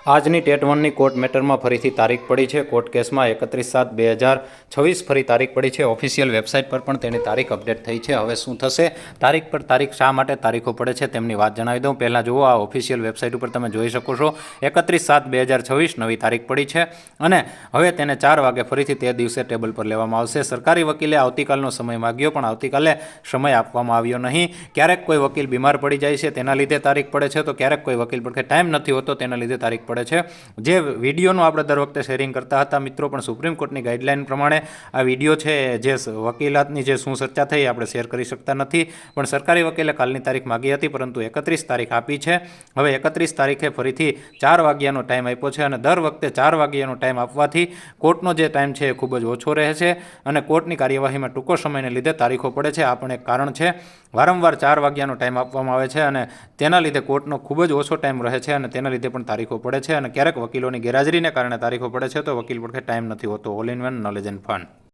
આજની TET 1ની court મેટરમાં ફરીથી તારીખ પડી છે। કોર્ટ કેસમાં 31/7/2026 ફરી તારીખ પડી છે। ઓફિશિયલ વેબસાઇટ પર પણ તેની તારીખ અપડેટ થઈ છે। હવે શું થશે, તારીખ પર તારીખ શા માટે તારીખો પડે છે તેમની વાત જણાવી દઉં। પહેલાં જુઓ, આ ઓફિશિયલ વેબસાઇટ ઉપર તમે જોઈ શકો છો 31/7/2026 નવી તારીખ પડી છે અને હવે તેને 4 વાગે ફરીથી તે દિવસે ટેબલ પર લેવામાં આવશે। સરકારી વકીલે આવતીકાલનો સમય માગ્યો પણ આવતીકાલે સમય આપવામાં આવ્યો નહીં। ક્યારેક કોઈ વકીલ બીમાર પડી જાય છે તેના લીધે તારીખ પડે છે, તો ક્યારેક કોઈ વકીલ પર ટાઈમ નથી હોતો તેના લીધે તારીખ પડે છે। જે વિડીયોનું આપણે દર વખતે શેરિંગ કરતા હતા મિત્રો, પણ સુપ્રીમ કોર્ટની ગાઈડલાઇન પ્રમાણે આ વિડીયો છે જે વકીલાતની જે શું ચર્ચા થઈ આપણે શેર કરી શકતા નથી, પણ સરકારી વકીલે કાલની તારીખ માગી હતી પરંતુ 31 તારીખ આપી છે। હવે 31 તારીખે ફરીથી 4 વાગ્યાનો ટાઈમ આપ્યો છે અને દર વખતે 4 વાગ્યાનો ટાઈમ આપવાથી કોર્ટનો જે ટાઈમ છે એ ખૂબ જ ઓછો રહે છે અને કોર્ટની કાર્યવાહીમાં ટૂંકો સમયને લીધે તારીખો પડે છે। આ પણ એક કારણ છે। વારંવાર 4 વાગ્યાનો ટાઈમ આપવામાં આવે છે અને તેના લીધે કોર્ટનો ખૂબ જ ઓછો ટાઈમ રહે છે અને તેના લીધે પણ તારીખો પડે છે અને ક્યારેક વકીલોની ગેરહાજરીને કારણે તારીખો પડે છે, તો વકીલ પર ટાઈમ નથી હોતો। All in one knowledge and fun.